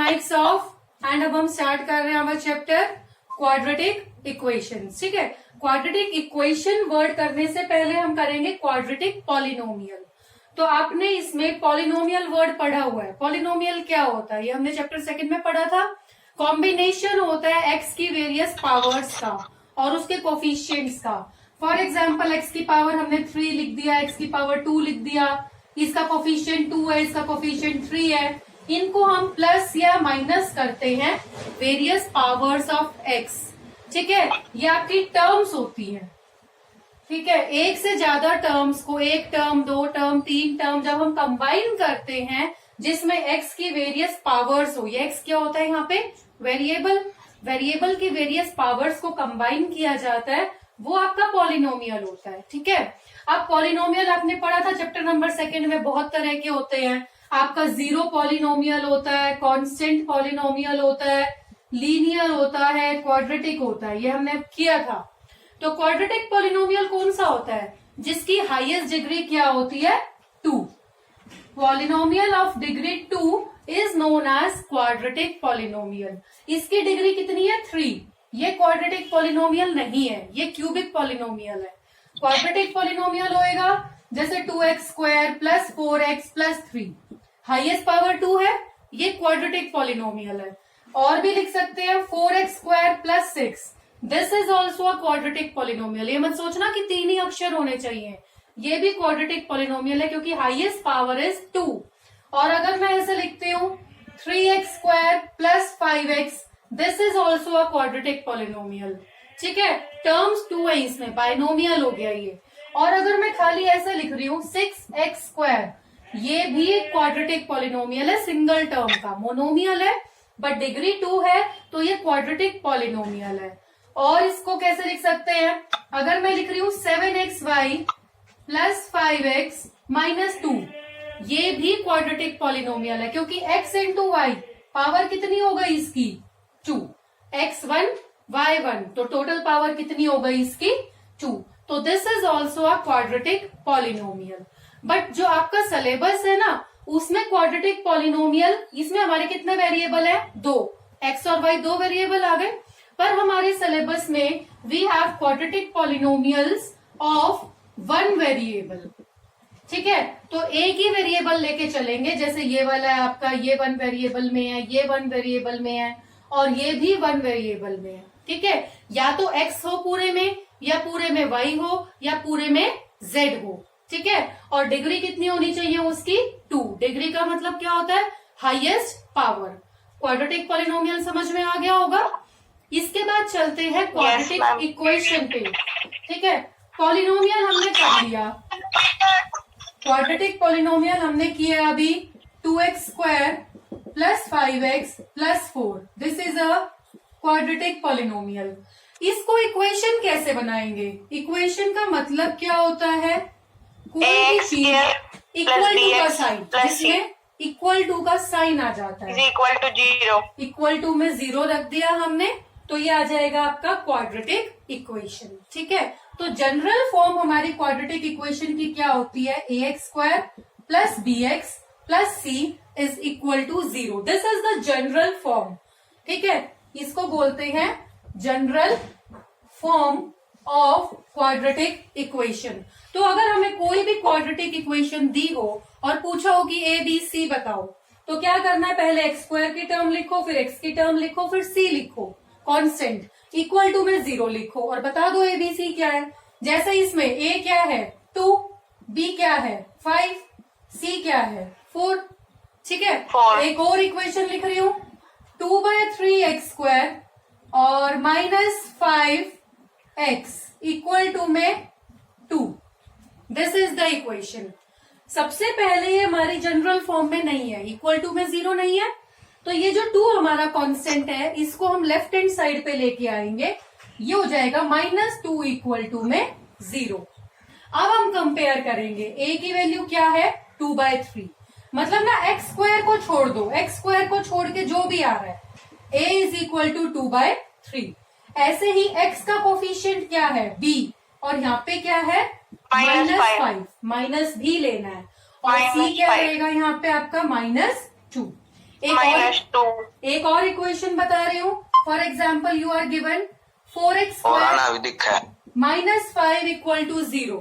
Types of, and अब हम start कर रहे हैं हमारा चैप्टर क्वाड्रेटिक इक्वेशन। ठीक है, क्वाड्रेटिक इक्वेशन वर्ड करने से पहले हम करेंगे क्वाड्रेटिक पॉलिनोमियल। तो आपने इसमें पॉलिनोमियल वर्ड पढ़ा हुआ है। पॉलिनोमियल क्या होता है, ये हमने चैप्टर सेकंड में पढ़ा था। कॉम्बिनेशन होता है एक्स की वेरियस पावर्स का और उसके कोफिशिएंट्स का। फॉर एग्जाम्पल एक्स की पावर हमने 3 लिख दिया, एक्स की पावर 2 लिख दिया, इसका कोफिशिएंट 2 है, इसका कोफिशिएंट 3 है। इनको हम प्लस या माइनस करते हैं वेरियस पावर्स ऑफ एक्स। ठीक है, ये आपकी टर्म्स होती है। ठीक है, एक से ज्यादा टर्म्स को, एक टर्म, दो टर्म, तीन टर्म, जब हम कंबाइन करते हैं जिसमें एक्स की वेरियस पावर्स हो, ये एक्स क्या होता है यहाँ पे, वेरिएबल, वेरिएबल की वेरियस पावर्स को कंबाइन किया जाता है, वो आपका पॉलिनोमियल होता है। ठीक है, अब पॉलिनोमियल आपने पढ़ा था चैप्टर नंबर सेकंड में, बहुत तरह के होते हैं। आपका जीरो पॉलिनोमियल होता है, कांस्टेंट पॉलिनोमियल होता है, लीनियर होता है, क्वाड्रेटिक होता है, ये हमने किया था। तो क्वाड्रेटिक पॉलिनोमियल कौन सा होता है, जिसकी हाईएस्ट डिग्री क्या होती है, 2। Polynomial of degree 2 is known as quadratic polynomial. इसकी डिग्री कितनी है, 3। ये क्वाड्रेटिक पॉलिनोमियल नहीं है, ये क्यूबिक पॉलिनोमियल है। क्वाड्रेटिक पॉलिनोमियल होएगा जैसे 2x square plus 4x plus 3, highest power 2 है, ये क्वाड्रेटिक पॉलिनोमियल है। और भी लिख सकते हैं 4x square plus 6, this is also a quadratic polynomial. ये मत सोचना कि 3 ही अक्षर होने चाहिए, ये भी क्वाड्रेटिक पॉलिनोमियल है क्योंकि हाईएस्ट पावर इज 2। और अगर मैं ऐसे लिखती हूँ 3x square plus 5x, this is also a quadratic polynomial. ठीक है, टर्म्स 2 है इसमें, बाइनोमियल हो गया ये। और अगर मैं खाली ऐसे लिख रही हूँ 6x स्क्वायर, ये भी एक क्वाड्रेटिक पॉलिनोमियल है, सिंगल टर्म का, मोनोमियल है बट डिग्री 2 है, तो ये क्वाड्रेटिक पॉलिनोमियल है। और इसको कैसे लिख सकते हैं, अगर मैं लिख रही हूँ 7xy प्लस 5x माइनस 2, ये भी क्वाड्रेटिक पॉलिनोमियल है क्योंकि x इंटू वाई पावर कितनी हो गई इसकी, 2, x1 y1, तो टोटल पावर कितनी हो गई इसकी, 2। तो this is also a quadratic polynomial. But जो आपका सिलेबस है ना, उसमें क्वाड्रेटिक पॉलिनोमियल, इसमें हमारे कितने वेरिएबल है, 2, x और y 2 वेरिएबल आ गए। पर हमारे सिलेबस में we have quadratic polynomials of 1 variable. ठीक है, तो एक ही वेरिएबल लेके चलेंगे, जैसे ये वाला है आपका, ये 1 वेरिएबल में है, ये 1 वेरिएबल में है, और ये भी 1 वेरिएबल में है। ठीक है, या तो x हो पूरे में, या पूरे में y हो, या पूरे में z हो। ठीक है, और डिग्री कितनी होनी चाहिए उसकी, 2। डिग्री का मतलब क्या होता है, हाईएस्ट पावर। क्वाड्रेटिक पॉलिनोमियल समझ में आ गया होगा। इसके बाद चलते हैं क्वाड्रेटिक इक्वेशन पे। ठीक है, पॉलिनोमियल हमने कर लिया, क्वाड्रेटिक पॉलिनोमियल हमने किया अभी 2x square plus 5x plus 4, this is a quadratic polynomial. इसको इक्वेशन कैसे बनाएंगे, इक्वेशन का मतलब क्या होता है, कोई भी चीज इक्वल टू का साइन, जिसमें इक्वल टू का साइन आ जाता है, इक्वल टू 0, इक्वल टू में 0 रख दिया हमने, तो ये आ जाएगा आपका क्वाड्रेटिक इक्वेशन। ठीक है, तो जनरल फॉर्म हमारी क्वाड्रेटिक इक्वेशन की क्या होती है, ax square plus bx plus c is equal to 0, this is the general form. ठीक है, इसको बोलते हैं general form of quadratic equation. तो अगर हमें कोई भी क्वाड्रेटिक इक्वेशन दी हो और पूछा हो कि a b c बताओ, तो क्या करना है, पहले x स्क्वायर की टर्म लिखो, फिर x की टर्म लिखो, फिर c लिखो, कांस्टेंट, इक्वल टू में 0 लिखो और बता दो a b c क्या है। जैसे इसमें a क्या है, 2, b क्या है, 5, c क्या है, 4। ठीक है, 4। एक और इक्वेशन लिख रही हूँ, 2/3x स्क्वायर और माइनस 5x इक्वल टू में 2, दिस इज द इक्वेशन। सबसे पहले ये हमारी जनरल फॉर्म में नहीं है, इक्वल टू में 0 नहीं है, तो ये जो 2 हमारा कांस्टेंट है, इसको हम लेफ्ट हैंड साइड पे लेके आएंगे, ये हो जाएगा -2 इक्वल टू में 0। अब हम कंपेयर करेंगे, a की वैल्यू क्या है, 2/3, मतलब ना x स्क्वायर को छोड़ दो, x स्क्वायर को छोड़ के जो भी आ रहा है, a इज इक्वल टू 2/3। ऐसे ही x का कोफिशिएंट क्या है, b, और यहाँ पे क्या है, -5, माइनस भी लेना है, और c क्या रहेगा यहाँ पे आपका -2। एक और इक्वेशन बता रही हूँ। For example you are given 4x² minus 5 equal to 0।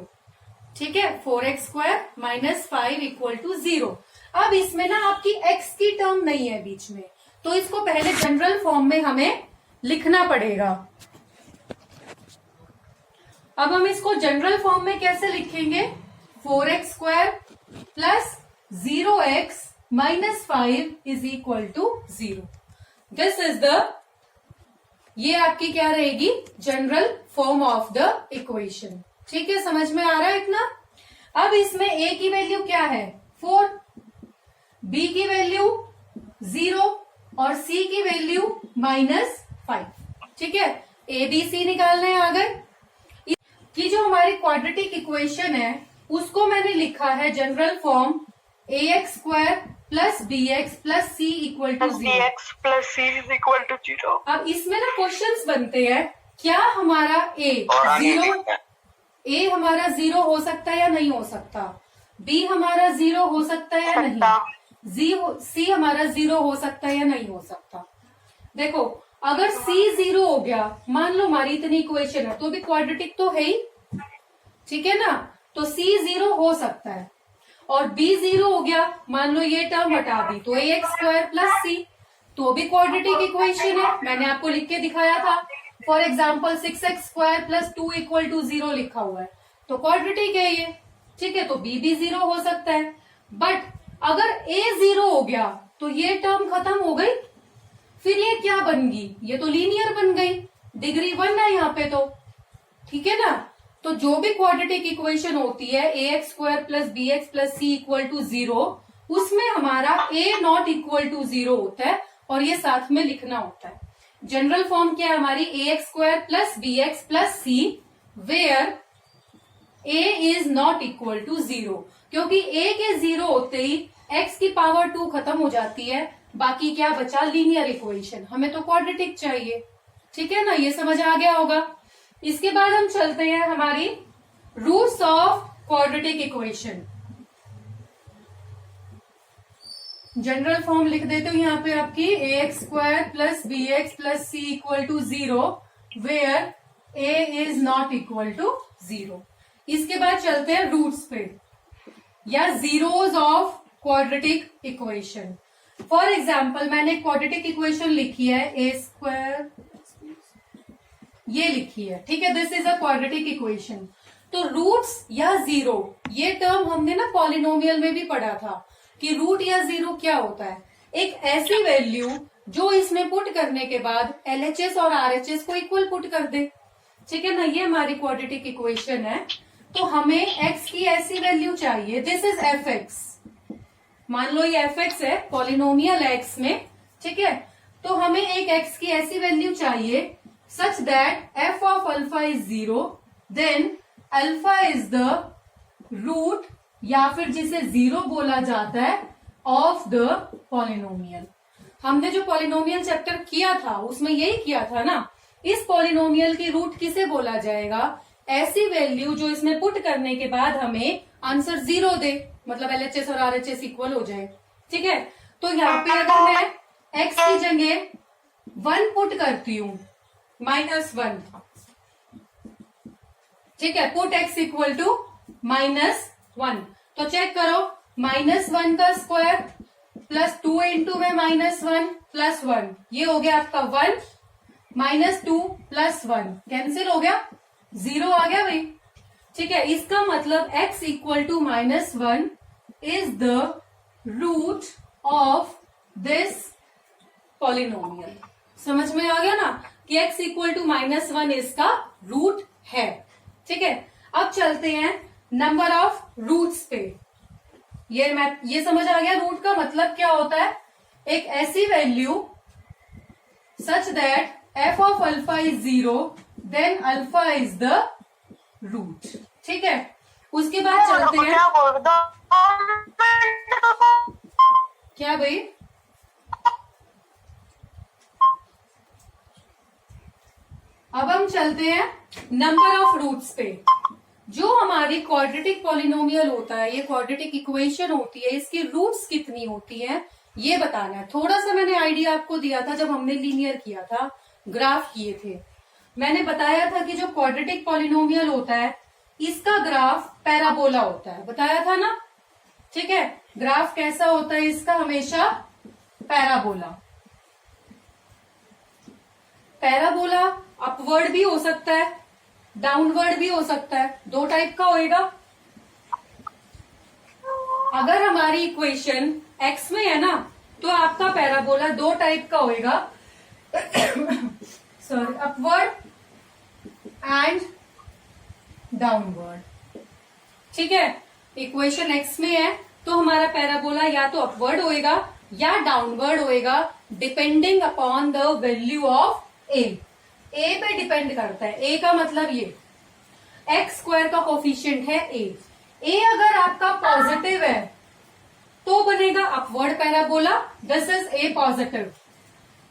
ठीक है, 4x² माइनस 5 इक्वल टू 0। अब इसमें ना आपकी x की टर्म नहीं है बीच में, तो इसको पहले जनरल फॉर्म में हमें लिखना पड़ेगा। अब हम इसको जनरल फॉर्म में कैसे लिखेंगे? 4x² plus 0x minus 5 is equal to 0। This is the, ये आपकी क्या रहेगी? General form of the equation. ठीक है, समझ में आ रहा है इतना? अब इसमें a की वैल्यू क्या है? 4, b की वैल्यू 0 और c की वैल्यू -5। ठीक है, a b c निकालने आ गए। कि जो हमारी क्वाड्रेटिक इक्वेशन है उसको मैंने लिखा है general form ax² plus bx plus c equal to 0। अब इसमें ना क्वेश्चंस बनते हैं, क्या हमारा a हमारा 0 हो सकता है या नहीं हो सकता? b हमारा 0 हो सकता है या नहीं? c हमारा 0 हो सकता है या नहीं हो सकता? देखो, अगर c 0 हो गया, मान लो हमारी इतनी इक्वेशन है, तो भी क्वाड्रेटिक तो है ही। ठीक है ना, तो c 0 हो सकता है। और b 0 हो गया, मान लो ये टर्म हटा दी, तो ax² प्लस c, तो भी क्वाड्रेटिक इक्वेशन है। मैंने आपको लिख के दिखाया था। For example 6x² plus 2 equal to 0 लिखा हुआ है, तो क्वाड्रेटिक है ये। ठीक है, तो b भी 0 हो सकता है। बट अगर a 0 हो गया तो ये टर्म खत्म हो गई, फिर ये क्या बन गई? ये तो लीनियर बन गई, डिग्री 1 है यहाँ पे तो। ठीक है ना, तो जो भी क्वाड्रेटिक इक्वेशन होती है ax² plus bx plus c equal to 0, उसमें हमारा a नॉट इक्वल टू 0 होता है और ये साथ में लिखना होता है। जनरल फॉर्म क्या है हमारी? ax² plus bx plus c where a is not equal to 0, क्योंकि a के 0 होते ही x की पावर 2 खत्म हो जाती है, बाकी क्या बचा? Linear equation. हमें तो क्वाड्रेटिक चाहिए। ठीक है ना, ये समझ आ गया होगा। इसके बाद हम चलते हैं हमारी roots of quadratic equation. General form लिख देते हो यहाँ पे आपकी ax² plus bx plus c equal to 0 where a is not equal to 0। इसके बाद चलते हैं रूट्स पे या zeros of quadratic equation. For example मैंने क्वाड्रेटिक इक्वेशन लिखी है a², ये लिखी है। ठीक है, this is a quadratic equation. तो रूट्स या जीरो, ये टर्म हमने ना पॉलिनोमियल में भी पढ़ा था कि रूट या जीरो क्या होता है? एक ऐसी वैल्यू जो इसमें पुट करने के बाद LHS और RHS को इक्वल पुट कर दे। ठीक है ना, ये हमारी क्वाड्रेटिक इक्वेशन है। तो हमें x की ऐसी वैल्यू चाहिए, दिस इज fx। मान लो ये fx है, पॉलिनोमियल है x में। ठीक है, तो हमें एक x की ऐसी वैल्यू चाहिए such that f of alpha is 0, then alpha is the root या फिर जिसे 0 बोला जाता है of the polynomial। हमने जो पॉलिनोमियल चैप्टर किया था उसमें यही किया था ना। इस पॉलिनोमियल की रूट किसे बोला जाएगा? ऐसी वैल्यू जो इसमें पुट करने के बाद हमें आंसर 0 दे, मतलब LHS और RHS इक्वल हो जाए। ठीक है, तो यहाँ पे अगर मैं x की जगह 1 पुट करती हूँ, -1, ठीक है, पुट x इक्वल टू -1, तो चेक करो, -1 का स्क्वायर प्लस 2 इंटू में -1 प्लस 1, ये हो गया आपका 1, -2 प्लस 1 कैंसिल हो गया, 0 आ गया भाई। ठीक है, इसका मतलब x equal to -1 is the root of this polynomial. समझ में आ गया ना कि x इक्वल टू -1 इसका रूट है। ठीक है, अब चलते हैं नंबर ऑफ रूट्स पे। ये समझ आ गया रूट का मतलब क्या होता है? एक ऐसी value such that f of alpha is 0, then alpha is the root. ठीक है, उसके बाद चलते हैं, क्या भाई? अब हम चलते हैं नंबर ऑफ रूट्स पे। जो हमारी क्वाड्रेटिक पॉलिनोमियल होता है, ये क्वाड्रेटिक इक्वेशन होती है, इसकी रूट्स कितनी होती है ये बताना है। थोड़ा सा मैंने आइडिया आपको दिया था जब हमने लीनियर किया था, ग्राफ किए थे। मैंने बताया था कि जो क्वाड्रेटिक पॉलिनोमियल होता है इसका ग्राफ पैराबोला होता है, बताया था ना। ठीक है, ग्राफ कैसा होता है इसका? हमेशा पैराबोला। पैराबोला अपवर्ड भी हो सकता है, डाउनवर्ड भी हो सकता है, दो टाइप का होएगा। अगर हमारी इक्वेशन एक्स में है ना तो आपका पैराबोला दो टाइप का होएगा, सॉरी, अपवर्ड एंड डाउनवर्ड। ठीक है, इक्वेशन एक्स में है तो हमारा पैराबोला या तो अपवर्ड होएगा या डाउनवर्ड होएगा, depending upon the value of a पे डिपेंड करता है। ए का मतलब ये एक्स स्क्वायर का कोफिशिएंट है ए अगर आपका पॉजिटिव है तो बनेगा upward parabola, this is a positive.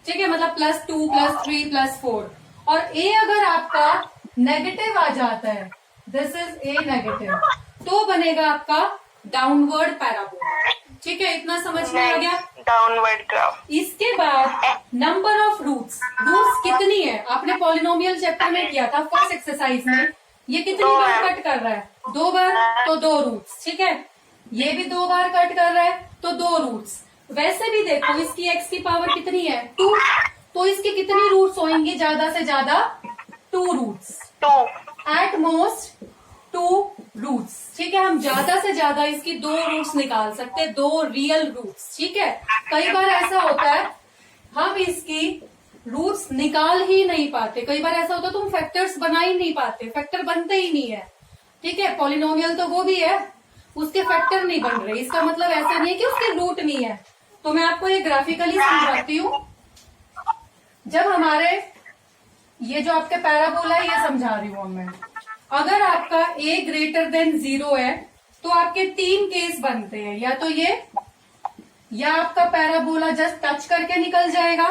ठीक है, मतलब +2 +3 +4। और ए अगर आपका नेगेटिव आ जाता है, दिस इज ए नेगेटिव, तो बनेगा आपका डाउनवर्ड पैराबोला। ठीक है, इतना समझ में आ गया? Downward graph. इसके बाद नंबर ऑफ रूट्स कितनी है? आपने पॉलिनोमियल चैप्टर में किया था फर्स्ट एक्सरसाइज में। ये कितनी बार कट कर रहा है? 2 बार, तो 2 रूट्स। ठीक है, ये भी 2 बार कट कर रहा है तो 2 रूट्स। वैसे भी देखो इसकी x की पावर कितनी है? 2, तो इसके कितनी रूट्स होंगे? ज्यादा से ज्यादा 2 रूट्स, 2 एट मोस्ट 2 रूट्स। ठीक है, हम ज्यादा से ज्यादा इसकी 2 रूट्स निकाल सकते हैं, 2 रियल रूट्स। ठीक है, कई बार ऐसा होता है हम इसकी रूट्स निकाल ही नहीं पाते, कई बार ऐसा होता है तुम फैक्टर्स बना ही नहीं पाते, फैक्टर बनते ही नहीं है। ठीक है, पॉलिनोमियल तो वो भी है, उसके फैक्टर नहीं बन रहे, इसका मतलब ऐसा नहीं है कि उसके रूट नहीं है। तो मैं आपको ये ग्राफिकली समझाती हूँ। जब हमारे ये जो आपके पैराबोला है ये समझा रही हूँ मैं। अगर आपका a ग्रेटर देन 0 है तो आपके 3 केस बनते हैं, या तो ये, या आपका पैराबोला जस्ट टच करके निकल जाएगा,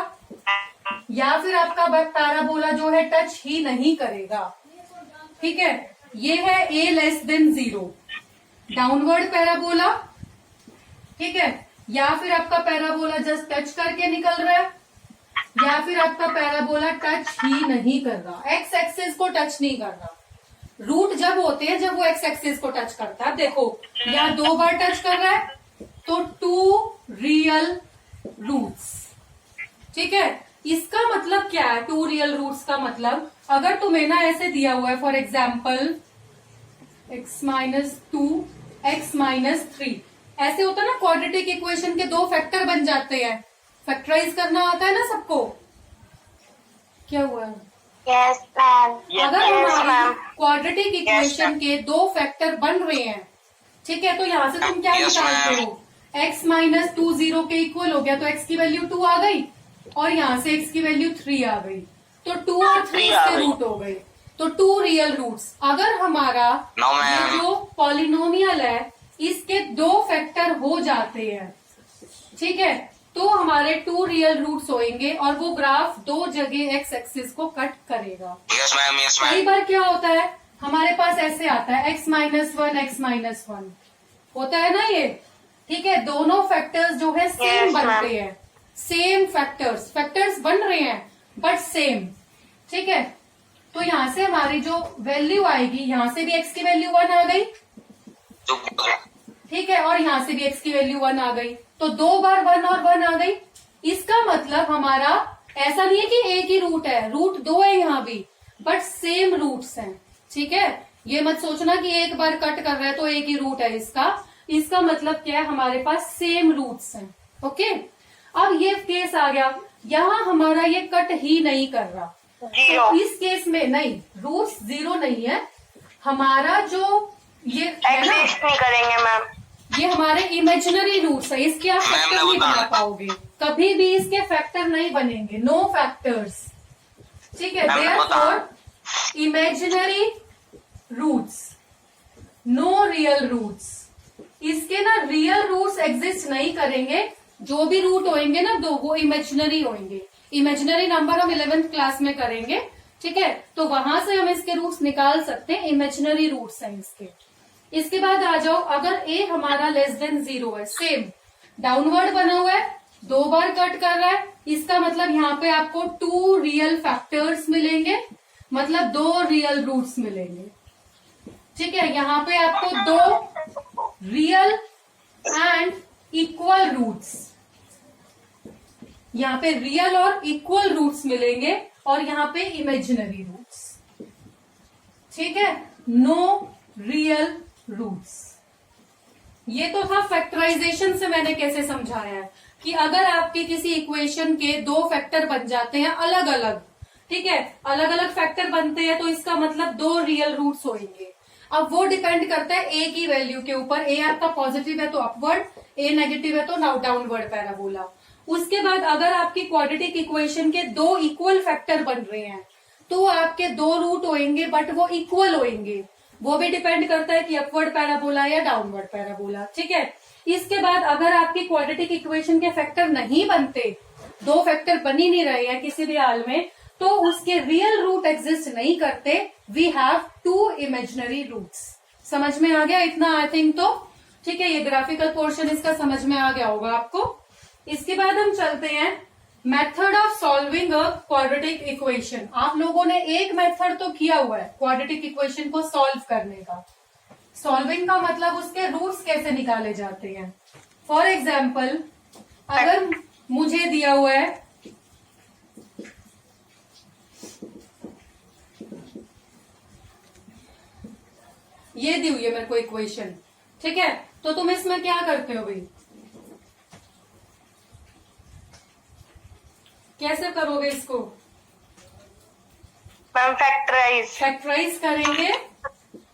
या फिर आपका पैराबोला जो है टच ही नहीं करेगा। ठीक है, ये है a less than 0, downward parabola. ठीक है, या फिर आपका पैराबोला जस्ट टच करके निकल रहा है, या फिर आपका पैराबोला टच ही नहीं कर रहा, एक्स एक्सिस को टच नहीं कर रहा। रूट जब होते हैं जब वो एक्स एक्सिस को टच करता है। देखो यहाँ 2 बार टच कर रहा है तो 2 रियल रूट्स। ठीक है, इसका मतलब क्या है? 2 रियल रूट्स का मतलब, अगर तुम्हें ना ऐसे दिया हुआ है फॉर एग्जाम्पल x-2 x-3, ऐसे होता है ना, क्वाड्रेटिक इक्वेशन के 2 फैक्टर बन जाते हैं। फैक्टराइज करना आता है ना सबको? क्या हुआ? Yes ma'am. अगर हमारी क्वाड्रेटिक इक्वेशन के 2 फैक्टर बन रहे हैं, ठीक है, तो यहाँ से तुम क्या निकालते हो? x-2 0 के इक्वल हो गया तो x की वैल्यू 2 आ गई, और यहाँ से x की वैल्यू 3 आ गई, तो 2 और 3 इसके रूट हो गए, तो 2 रियल रूट्स। अगर हमारा ये जो पॉलिनोमियल है इसके 2 फैक्टर हो जाते हैं, ठीक है, तो हमारे 2 रियल रूट्स होंगे और वो ग्राफ 2 जगह एक्स एक्सिस को कट करेगा। Yes ma'am, yes ma'am. कई बार क्या होता है हमारे पास ऐसे आता है x-1 x-1 होता है ना ये। ठीक है, दोनों फैक्टर्स जो है सेम बनते हैं, सेम फैक्टर्स बन रहे हैं बट सेम। ठीक है, तो यहाँ से हमारी जो वैल्यू आएगी, यहाँ से भी x की वैल्यू 1 आ गई, ठीक है, और यहाँ से भी x की वैल्यू 1 आ गई, तो 2 बार 1 और 1 आ गई। इसका मतलब हमारा ऐसा नहीं है कि एक ही रूट है, रूट 2 है यहाँ भी, बट सेम रूट्स हैं। ठीक है, ये मत सोचना कि एक बार कट कर रहा है तो एक ही रूट है इसका मतलब क्या है? हमारे पास सेम रूट्स हैं। ओके, अब ये केस आ गया, यहाँ हमारा ये कट ही नहीं कर रहा, तो इस केस में नहीं, रूट्स 0 नहीं है हमारा, जो ये है ना, नहीं करेंगे मैम, ये हमारे इमेजिनरी रूट्स है, इसके आप फैक्टर नहीं बना पाओगे, कभी भी इसके फैक्टर नहीं बनेंगे, नो फैक्टर्स। ठीक है, therefore imaginary roots, no real roots. इसके ना रियल रूट्स एग्जिस्ट नहीं करेंगे, जो भी रूट होंगे ना 2 वो इमेजिनरी होंगे। इमेजिनरी नंबर हम 11th क्लास में करेंगे। ठीक है, तो वहां से हम इसके रूट्स निकाल सकते हैं, इमेजिनरी रूट्स हैं इसके। इसके बाद आ जाओ, अगर a हमारा लेस देन 0 है, सेम डाउनवर्ड बना हुआ है, 2 बार कट कर रहा है, इसका मतलब यहाँ पे आपको 2 रियल फैक्टर्स मिलेंगे, मतलब 2 रियल रूट्स मिलेंगे। ठीक है, यहाँ पे आपको 2 रियल एंड इक्वल रूट्स, यहाँ पे रियल और इक्वल रूट्स मिलेंगे और यहाँ पे इमेजिनरी रूट्स। ठीक है, नो रियल रूट्स। ये तो था फैक्टराइजेशन से मैंने कैसे समझाया है कि अगर आपके किसी इक्वेशन के 2 फैक्टर बन जाते हैं अलग अलग, ठीक है, अलग अलग फैक्टर बनते हैं तो इसका मतलब 2 रियल रूट्स होंगे। अब वो डिपेंड करता है ए की वैल्यू के ऊपर। ए आपका पॉजिटिव है तो अपवर्ड, ए नेगेटिव है तो डाउनवर्ड पैराबोला। उसके बाद अगर आपकी क्वाड्रेटिक इक्वेशन के 2 इक्वल फैक्टर बन रहे हैं तो आपके 2 रूट होंगे बट वो इक्वल होंगे। वो भी डिपेंड करता है कि अपवर्ड पैराबोला या डाउनवर्ड पैराबोला। ठीक है, इसके बाद अगर आपकी क्वाड्रेटिक इक्वेशन के फैक्टर नहीं बनते, 2 फैक्टर बन ही नहीं रहे हैं किसी भी हाल में, तो उसके रियल रूट एग्जिस्ट नहीं करते। We have 2 imaginary roots. समझ में आ गया इतना आई थिंक तो? ठीक है, ये ग्राफिकल पोर्शन इसका समझ में आ गया होगा आपको। इसके बाद हम चलते हैं method of solving a quadratic equation. आप लोगों ने एक मेथड तो किया हुआ है क्वाड्रेटिक इक्वेशन को सॉल्व करने का। सॉल्विंग का मतलब उसके रूट्स कैसे निकाले जाते हैं। फॉर एग्जाम्पल, अगर मुझे दिया हुआ है ये दी हुई है मेरे को इक्वेशन, ठीक है, तो तुम इसमें क्या करते हो भाई, कैसे करोगे इसको? मैम फैक्टराइज करेंगे।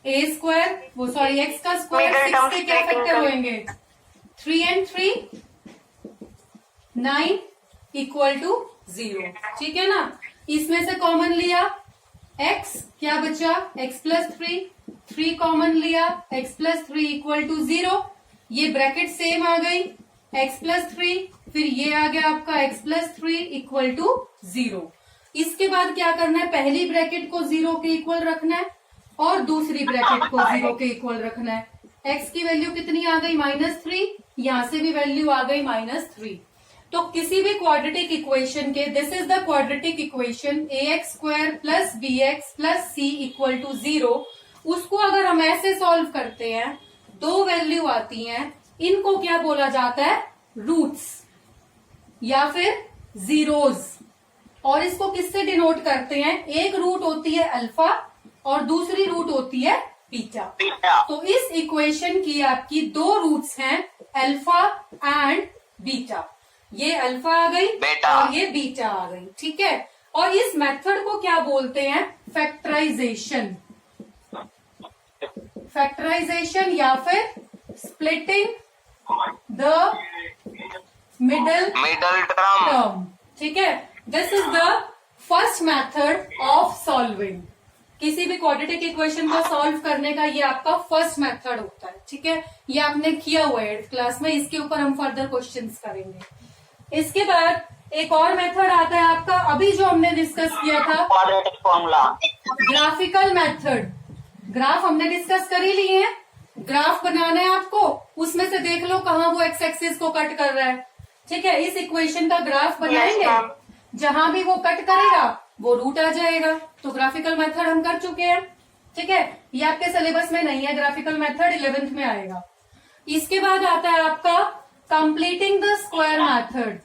ए स्क्वायर वो सॉरी एक्स का स्क्वायर 6 के क्या फैक्टर होंगे? 3 and 3 9 इक्वल टू 0। ठीक है ना, इसमें से कॉमन लिया x, क्या बचा x+3, 3 कॉमन लिया x+3 इक्वल टू 0। ये ब्रैकेट सेम आ गई x+3, फिर ये आ गया आपका x+3 इक्वल टू 0। इसके बाद क्या करना है, पहली ब्रैकेट को 0 के इक्वल रखना है और दूसरी ब्रैकेट को 0 के इक्वल रखना है। x की वैल्यू कितनी आ गई? -3, यहां से भी वैल्यू आ गई -3। तो किसी भी क्वाड्रेटिक इक्वेशन के, this is the quadratic equation ax² + bx + c equal to 0, उसको अगर हम ऐसे सॉल्व करते हैं, 2 वैल्यू आती हैं, इनको क्या बोला जाता है? रूट्स या फिर जीरोज। और इसको किससे डिनोट करते हैं? एक रूट होती है अल्फा और दूसरी रूट होती है बीटा। तो इस इक्वेशन की आपकी 2 रूट्स हैं, अल्फा एंड बीटा। ये अल्फा आ गई और ये बीटा आ गई। ठीक है, और इस मेथड को क्या बोलते हैं? फैक्टराइजेशन। फैक्टराइजेशन या फिर स्प्लिटिंग द मिडल टर्म। ठीक है, this is the first method of solving. किसी भी क्वाड्रेटिक इक्वेशन को सॉल्व करने का ये आपका फर्स्ट मेथड होता है। ठीक है, ये आपने किया हुआ है 8th क्लास में, इसके ऊपर हम फर्दर क्वेश्चंस करेंगे। इसके बाद एक और मेथड आता है आपका, अभी जो हमने डिस्कस किया था, quadratic formula, graphical method. Graph हमने डिस्कस कर ही लिए हैं। ग्राफ बनाना है आपको, उसमें से देख लो कहाँ वो एक्स एक्सिस को कट कर रहा है। ठीक है, इस इक्वेशन का ग्राफ बनाएंगे, जहां भी वो कट करेगा वो रूट आ जाएगा। तो ग्राफिकल मेथड हम कर चुके हैं। ठीक है, ये आपके सिलेबस में नहीं है, ग्राफिकल मेथड 11th में आएगा। इसके बाद आता है आपका completing the square method.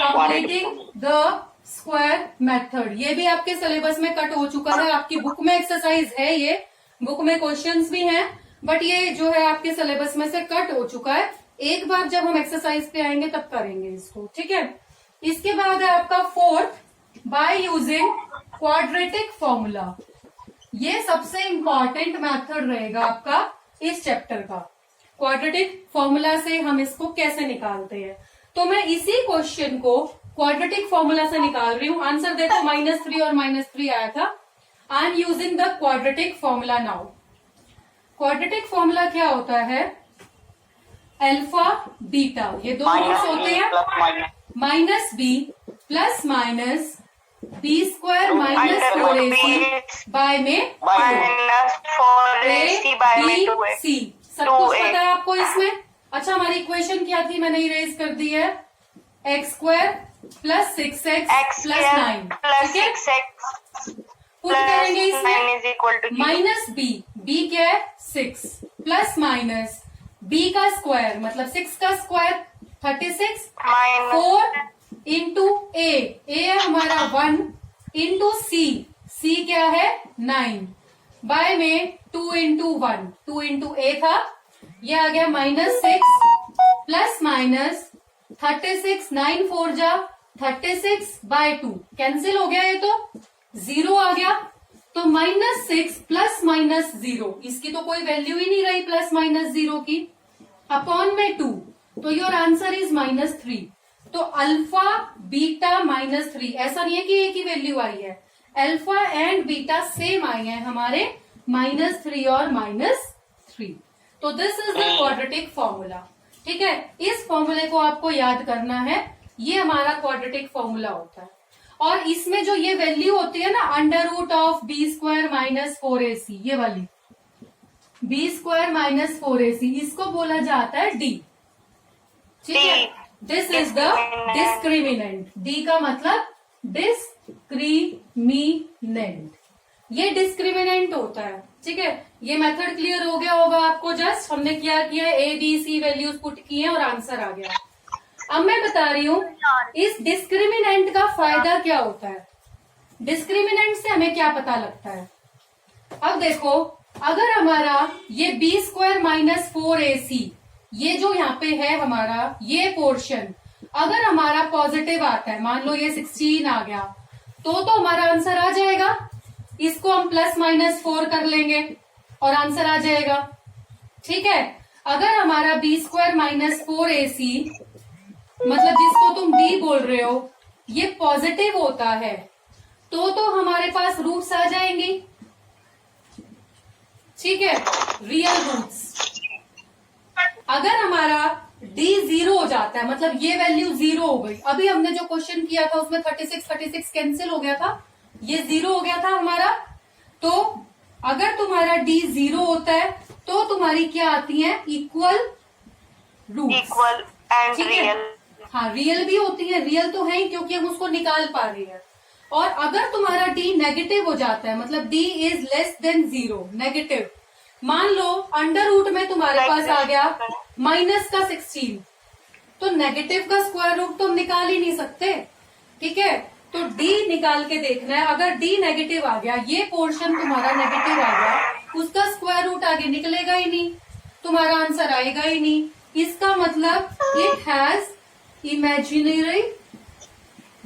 Completing the square method, ये भी आपके सिलेबस में कट हो चुका है। आपकी बुक में एक्सरसाइज है, ये बुक में क्वेश्चंस भी हैं, बट ये जो है आपके सिलेबस में से कट हो चुका है। एक बार जब हम एक्सरसाइज पे आएंगे तब करेंगे इसको। ठीक है, इसके बाद है आपका 4th, by using quadratic formula. ये सबसे इंपॉर्टेंट मेथड रहेगा आपका इस चैप्टर का। क्वाड्रेटिक फॉर्मूला से हम इसको कैसे निकालते हैं, तो मैं इसी क्वेश्चन को क्वाड्रेटिक फॉर्मूला से निकाल रही हूं। आंसर देखो -3 और -3 आया था। I am using the quadratic formula now. Quadratic formula क्या होता है? अल्फा बीटा, ये 2 रूट्स होते हैं, -b plus minus b² -4ac bye में -4ac बाय में 2ac। सब कुछ पता है आपको इसमें। अच्छा, हमारी इक्वेशन क्या थी, मैंने इरेज कर दी है, x² plus 6x plus 9, plus ठीक है। 6x पुट करेंगे प्लस 9 इसमें is equal to minus b क्या है 6 प्लस माइनस b का स्क्वायर मतलब 6 का स्क्वायर 36 माइनस 4 इंटू ए है हमारा 1 इंटू सी क्या है 9 बाय में 2 इंटू 1 2 इंटू ए था, ये आ गया -6 प्लस माइनस 36 9 4 जा 36 बाय 2 कैंसिल हो गया, ये तो 0 आ गया, तो -6 प्लस -0 इसकी तो कोई वैल्यू ही नहीं रही प्लस -0 की, अपॉन में 2, तो योर आंसर इज -3। तो अल्फा बीटा -3, ऐसा नहीं है कि एक ही वैल्यू आई है, अल्फा एंड बीटा सेम आई है हमारे -3 और -3। तो this is the quadratic formula, ठीक है। इस फॉर्मूले को आपको याद करना है, ये हमारा क्वाड्रेटिक फॉर्मूला होता है। और इसमें जो ये वैल्यू होती है ना, √ऑफ b² माइनस 4ac, ये वाली b² माइनस 4ac, इसको बोला जाता है d, ठीक है। This is the discriminant, d का मतलब डिस्क्रिमिनेंट, ये डिस्क्रिमिनेंट होता है, ठीक है। ये मेथड क्लियर हो गया होगा आपको, जस्ट हमने क्या किया, A B C values put किए और आंसर आ गया। अब मैं बता रही हूँ इस डिस्क्रिमिनेंट का फायदा क्या होता है, डिस्क्रिमिनेंट से हमें क्या पता लगता है। अब देखो, अगर हमारा ये b² माइनस 4ac, ये जो यहाँ पे है हमारा ये पोर्शन, अगर हमारा पॉजिटिव आता है, मान लो ये 16 आ गया, तो हमारा आंसर आ जाएगा। इसको हम +-4 कर लेंगे और आंसर आ जाएगा, ठीक है। अगर हमारा b² माइनस 4ac मतलब जिसको तुम d बोल रहे हो, ये पॉजिटिव होता है, तो हमारे पास रूट्स आ जाएंगी, ठीक है, रियल रूट्स। अगर हमारा d 0 हो जाता है, मतलब ये वैल्यू 0 हो गई, अभी हमने जो क्वेश्चन किया था उसमें 36 कैंसिल हो गया था, ये 0 हो गया था हमारा। तो अगर तुम्हारा d 0 होता है तो तुम्हारी क्या आती है, इक्वल रूट्स, इक्वल एंड ठीक है। रियल, हाँ, रियल भी होती है, रियल तो है ही क्योंकि हम उसको निकाल पा रहे हैं। और अगर तुम्हारा d नेगेटिव हो जाता है, मतलब d is less than 0, negative, मान लो √ में तुम्हारे पास आ गया -16, तो नेगेटिव का स्क्वायर रूट तो हम निकाल ही नहीं सकते, ठीक है। तो d निकाल के देखना है, अगर d नेगेटिव आ गया, ये पोर्शन तुम्हारा नेगेटिव आ गया, उसका स्क्वायर रूट आगे निकलेगा ही नहीं, तुम्हारा आंसर आएगा ही नहीं। इसका मतलब इट हैज इमेजिनरी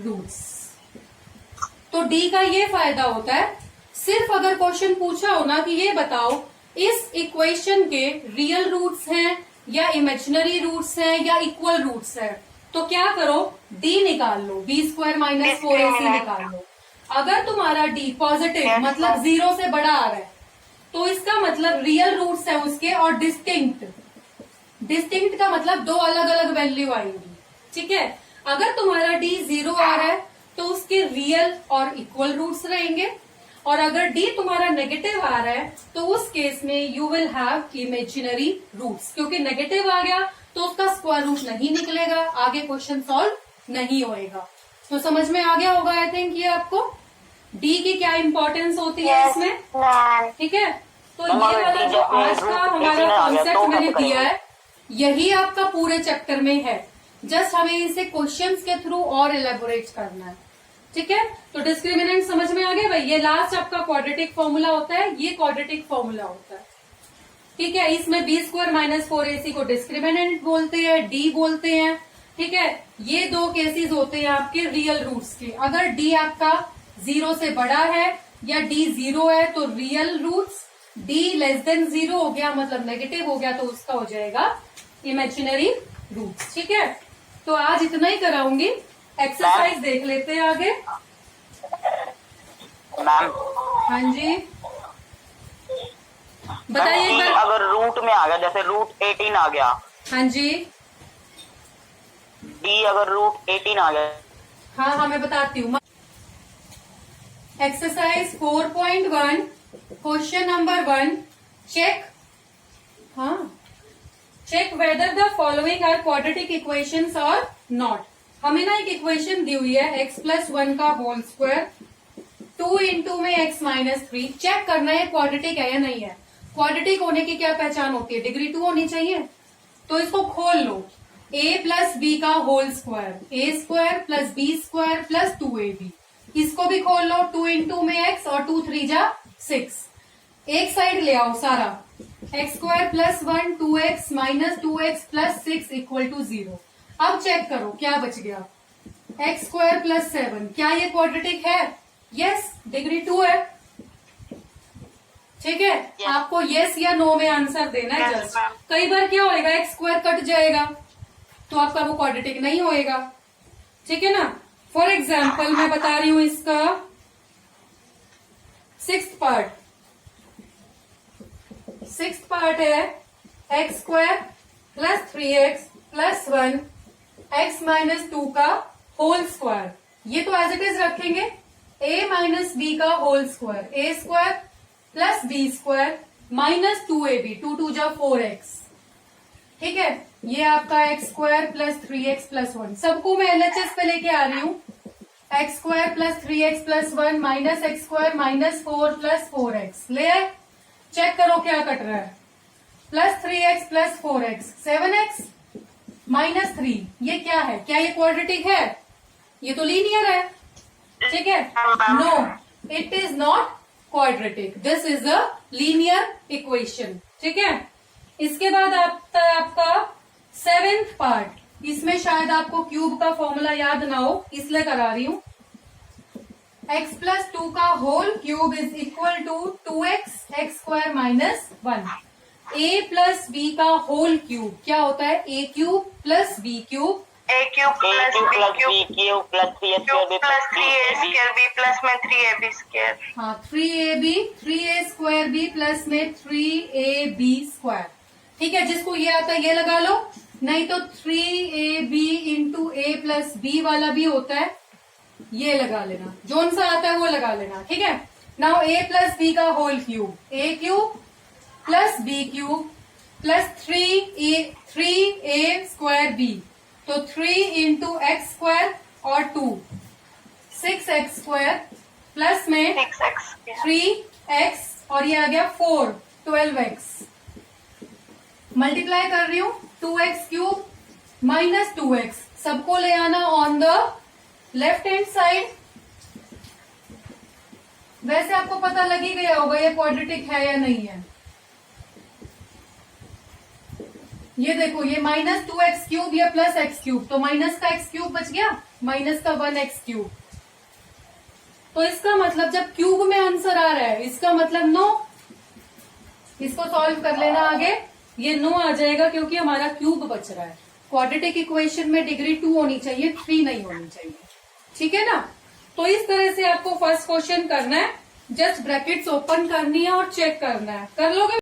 रूट्स। तो d का ये फायदा होता है, सिर्फ अगर क्वेश्चन पूछा हो ना कि ये बताओ इस इक्वेशन के रियल रूट्स हैं या इमेजिनरी रूट्स हैं या इक्वल रूट्स हैं, तो क्या करो, d निकाल लो, b² माइनस 4ac निकाल लो। अगर तुम्हारा d पॉजिटिव मतलब 0 से बड़ा आ रहा है, तो इसका मतलब रियल रूट्स है उसके, और डिस्टिंक्ट का मतलब 2 अलग अलग वैल्यू आएंगी, ठीक है। अगर तुम्हारा d 0 आ रहा है तो उसके रियल और इक्वल रूट्स रहेंगे, और अगर d तुम्हारा नेगेटिव आ रहा है तो उस केस में you will have imaginary roots, क्योंकि नेगेटिव आ गया तो उसका स्क्वायर रूट नहीं निकलेगा, आगे क्वेश्चन सॉल्व नहीं होएगा। तो समझ में आ गया होगा आई थिंक ये आपको d की क्या इंपॉर्टेंस होती है इसमें, ठीक है। तो ये वाला जो आज का हमारा कॉन्सेप्ट मैंने दिया है, यही आपका पूरे चैप्टर में है, जस्ट हमें इसे क्वेश्चंस के थ्रू और एलेबोरेट करना है, ठीक है। तो डिस्क्रिमिनेंट समझ में आ गया भाई, ये लास्ट आपका क्वाड्रेटिक फॉर्मूला होता है, ये क्वाड्रेटिक फॉर्मूला होता है, ठीक है। इसमें b² माइनस 4ac को डिस्क्रिमिनेंट बोलते हैं, d बोलते हैं, ठीक है। ये 2 केसेस होते हैं आपके रियल रूट्स के, अगर d आपका 0 से बड़ा है या d 0 है तो real roots, d less than 0 हो गया मतलब नेगेटिव हो गया तो उसका हो जाएगा इमेजिनरी रूट्स, ठीक है। तो आज इतना ही कराऊंगी, एक्सरसाइज देख लेते हैं आगे। मैम हाँ जी बताइए एक बार। अगर रूट में आ गया, जैसे √18 आ गया, हाँ जी, d अगर √18 आ गया, हाँ मैं बताती हूँ। एक्सरसाइज 4.1 क्वेश्चन नंबर 1 चेक, हाँ check whether the following are quadratic equations और नॉट। हमें ना एक इक्वेशन दी हुई है x प्लस 1 का होल स्क्वायर 2 इंटू में x माइनस 3। चेक करना है क्वाड्रेटिक है या नहीं है। क्वाड्रेटिक होने की क्या पहचान होती है, डिग्री 2 होनी चाहिए। तो इसको खोल लो, a प्लस बी का whole square, a square plus b square plus 2ab। इसको भी खोल लो, 2 इंटू में x और 2 3 जा 6। एक साइड ले आओ सारा, x square plus 1 2x minus 2x plus 6 equal to 0। अब चेक करो क्या बच गया, एक्स स्क्वायर प्लस 7। क्या ये क्वाड्रेटिक है? यस, डिग्री 2 है। ठीक है, आपको यस या नो में आंसर देना है Yes, जस्ट। ma'am. कई बार क्या होएगा, एक्स स्क्वायर कट जाएगा तो आपका वो क्वाड्रेटिक नहीं होएगा। ठीक है ना। फॉर एग्जाम्पल मैं बता रही हूं इसका 6th पार्ट। 6th पार्ट है x square plus 3x plus 1 x minus 2 का होल स्क्वायर। ये तो एज इट इज रखेंगे, a माइनस बी का whole square, a square plus b square minus 2ab, 2 2 जा 4x। ठीक है, ये आपका x square plus 3x plus 1। सबको मैं एलएचएस पे लेके आ रही हूँ। X square plus 3x plus 1 minus x square minus 4 plus 4x। ले आए, चेक करो क्या कट रहा है, plus 3x plus 4x 7x minus 3। ये क्या है, क्या ये क्वाड्रेटिक है? ये तो लीनियर है। ठीक है, no it is not quadratic, this is a linear equation. ठीक है, इसके बाद आपका 7th पार्ट। इसमें शायद आपको क्यूब का फॉर्मूला याद ना हो, इसलिए करा रही हूं। x प्लस 2 का whole cube is equal to 2x x square minus 1। a plus b का होल क्यूब क्या होता है, a cube plus b cube a cube plus b cube plus 3a plus 3a square b plus में 3ab square. हाँ 3ab 3a square b plus में 3ab square. ठीक है, जिसको ये आता है ये लगा लो, नहीं तो 3ab into a plus b वाला भी होता है, ये लगा लेना, जोन सा आता है वो लगा लेना। ठीक है, नाउ a प्लस b का whole cube, a cube plus b cube plus 3a square b, तो 3 इंटू एक्स स्क्वायर और 2 6x स्क्वायर प्लस में 6x 3x और ये आ गया 4 12x। मल्टीप्लाई कर रही हूं, 2x क्यूब माइनस 2x, सबको ले आना on the left hand side. वैसे आपको पता लग ही गया होगा ये क्वाड्रेटिक है या नहीं है। ये देखो, ये माइनस 2x क्यूब या प्लस x क्यूब, तो माइनस का x क्यूब बच गया, माइनस का 1x क्यूब। तो इसका मतलब जब क्यूब में आंसर आ रहा है, इसका मतलब नो। इसको सॉल्व कर लेना आगे, ये नो आ जाएगा क्योंकि हमारा क्यूब बच रहा है। क्वाड्रेटिक इक्वेशन में डिग्री 2 होनी चाहिए, 3 नहीं होनी चाहिए। ठीक है ना। तो इस तरह से आपको फर्स्ट क्वेश्चन करना है, जस्ट ब्रैकेट्स ओपन करनी है और चेक करना है। कर लोगे?